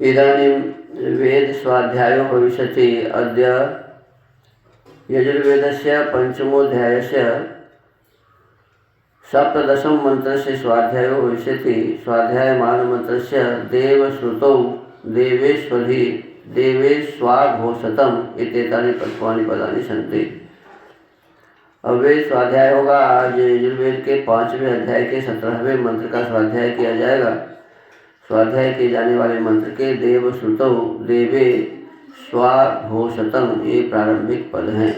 इदानीं वेदस्वाध्यायो भविष्यति। अद्य यजुर्वेदस्य पंचमोऽध्यायस्य सप्तदशं मन्त्रस्य स्वाध्यायो भविष्यति। स्वाध्यायमानमन्त्रस्य देवश्रुतौ देवेष्वधि देवेष्वाघोषतम् इत्येतानि तत्वानि पदानि सन्ति। अब वे स्वाध्याय होगा। आज यजुर्वेद के 5वें अध्याय के 17वें मंत्र का स्वाध्याय किया जाएगा। स्वाध्याय किए जाने वाले मंत्र के देवश्रुतौ देवे स्वाघोषतम् ये प्रारंभिक पद हैं।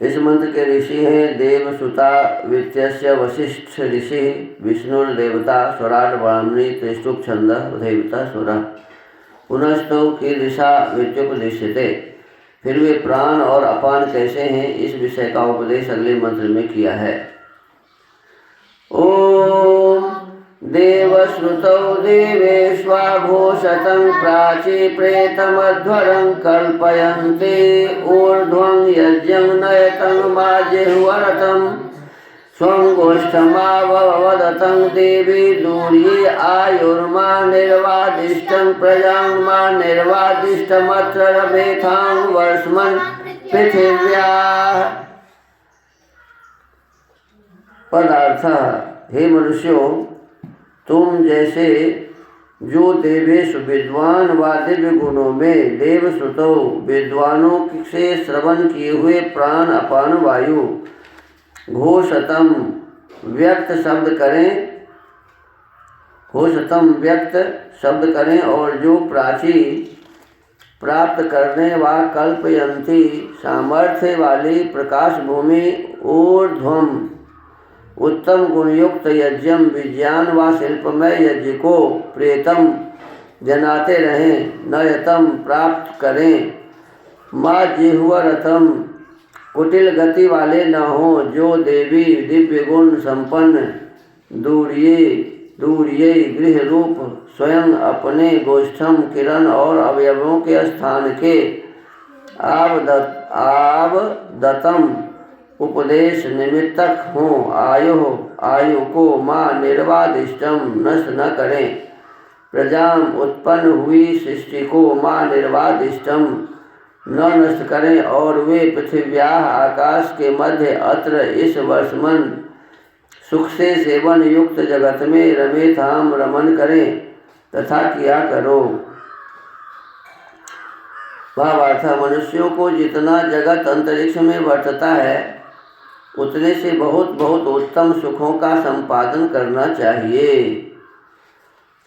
इस मंत्र के ऋषि हैं देवश्रुता वित्यस्य वशिष्ठ ऋषि विष्णुर्देवता स्वराट ब्राह्मणी त्रिष्टुप छंदः देवता स्वरा पुनस्तौ की दिशा वित्योपदेश्यते। फिर वे प्राण और अपान कैसे हैं इस विषय का उपदेश अगले मंत्र में किया है। ओम देवश्रुतौ देवेष्वाघोषतं प्राची प्रेतमध्वरं कल्पयन्ते ऊर्ध्वं यज्ञं नयतं माजिह्वरतं स्वं गोष्ठमाववदतं देवी दूर्ये आयुर्मा निर्वादिष्टं प्रजां मा निर्वादिष्टमत्र रमेथां वर्ष्मन् पृथिव्याः। पदार्थ हे मनुष्यों, तुम जैसे जो देवेश विद्वान व दिव्य गुणों में देवश्रुतौ विद्वानों से श्रवण किए हुए प्राण अपान वायु घोषतम व्यक्त शब्द करें घोषतम व्यक्त शब्द करें और जो प्राची प्राप्त करने व कल्पयंती सामर्थ्य वाली प्रकाश भूमि ऊर्ध्वम उत्तम गुणयुक्त यज्ञम विज्ञान व शिल्पमय यज्ञ को प्रेतम जनाते रहें नयतम प्राप्त करें माँ जिह्वरतम कुटिल गति वाले न हों जो देवी दिव्य गुण संपन्न दूर्ये गृह रूप स्वयं अपने गोष्ठम किरण और अवयवों के स्थान के आवदतम उपदेश निमित्तक हों आयु को माँ निर्वादिष्टम नष्ट न करें प्रजाम उत्पन्न हुई सृष्टि को माँ निर्वादिष्टम न नष्ट करें और वे पृथिव्याः आकाश के मध्य अत्र इस वर्षमन सुख से सेवन युक्त जगत में रमेथाम रमन करें तथा किया करो। भावार्थ मनुष्यों को जितना जगत अंतरिक्ष में वर्तता है उतने से बहुत बहुत उत्तम सुखों का संपादन करना चाहिए।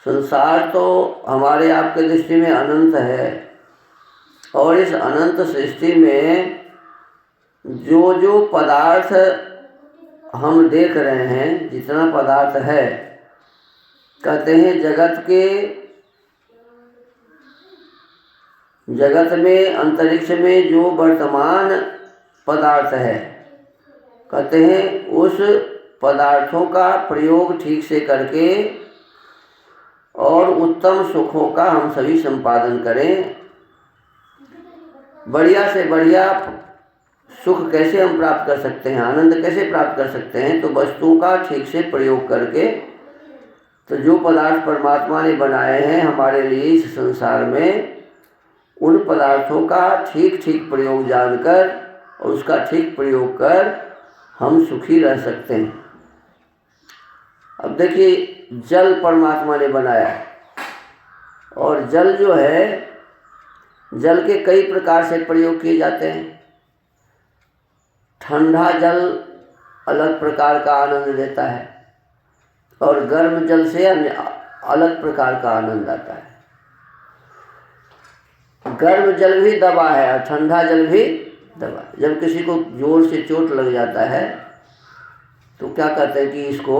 संसार तो हमारे आपके दृष्टि में अनंत है और इस अनंत सृष्टि में जो जो पदार्थ हम देख रहे हैं जितना पदार्थ है कहते हैं जगत में अंतरिक्ष में जो वर्तमान पदार्थ है कहते हैं उस पदार्थों का प्रयोग ठीक से करके और उत्तम सुखों का हम सभी संपादन करें। बढ़िया से बढ़िया सुख कैसे हम प्राप्त कर सकते हैं, आनंद कैसे प्राप्त कर सकते हैं, तो वस्तुओं का ठीक से प्रयोग करके। तो जो पदार्थ परमात्मा ने बनाए हैं हमारे लिए इस संसार में उन पदार्थों का ठीक ठीक प्रयोग जानकर और उसका ठीक प्रयोग कर हम सुखी रह सकते हैं। अब देखिए जल परमात्मा ने बनाया और जल जो है जल के कई प्रकार से प्रयोग किए जाते हैं। ठंडा जल अलग प्रकार का आनंद देता है और गर्म जल से अलग प्रकार का आनंद आता है। गर्म जल भी दवा है और ठंडा जल भी दवा। जब किसी को जोर से चोट लग जाता है तो क्या कहते हैं कि इसको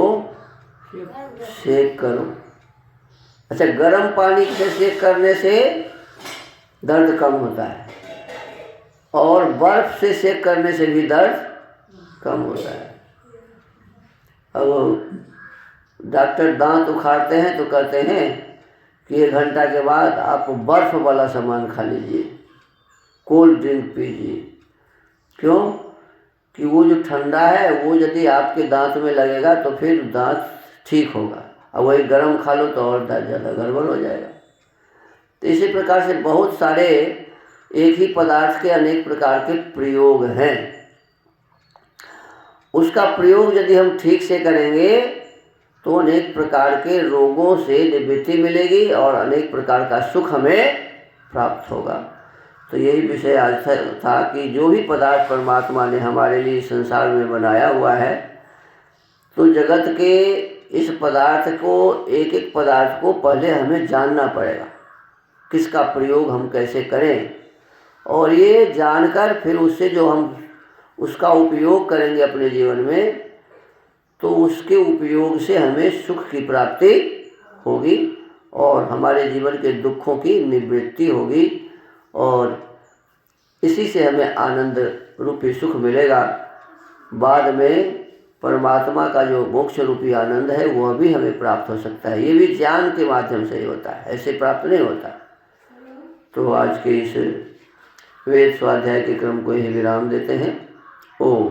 सेक करो। अच्छा, गर्म पानी से सेक करने से दर्द कम होता है और बर्फ से सेक करने से भी दर्द कम होता है। अब डॉक्टर दांत उखाड़ते हैं तो कहते हैं कि 1 घंटा के बाद आप बर्फ वाला सामान खा लीजिए, कोल्ड ड्रिंक पीजिए। क्यों? कि वो जो ठंडा है वो यदि आपके दांत में लगेगा तो फिर दांत ठीक होगा और वही गर्म खा लो तो और ज़्यादा गड़बड़ हो जाएगा। तो इसी प्रकार से बहुत सारे एक ही पदार्थ के अनेक प्रकार के प्रयोग हैं। उसका प्रयोग यदि हम ठीक से करेंगे तो अनेक प्रकार के रोगों से निवृत्ति मिलेगी और अनेक प्रकार का सुख हमें प्राप्त होगा। तो यही विषय आज था कि जो भी पदार्थ परमात्मा ने हमारे लिए संसार में बनाया हुआ है, तो जगत के इस पदार्थ को, एक एक पदार्थ को पहले हमें जानना पड़ेगा, किसका प्रयोग हम कैसे करें, और ये जानकर फिर उससे जो हम उसका उपयोग करेंगे अपने जीवन में, तो उसके उपयोग से हमें सुख की प्राप्ति होगी और हमारे जीवन के दुखों की निवृत्ति होगी और इसी से हमें आनंद रूपी सुख मिलेगा। बाद में परमात्मा का जो मोक्ष रूपी आनंद है वह भी हमें प्राप्त हो सकता है। ये भी ज्ञान के माध्यम से ही होता है, ऐसे प्राप्त नहीं होता। तो आज के इस वेद स्वाध्याय के क्रम को यही विराम देते हैं। ओम।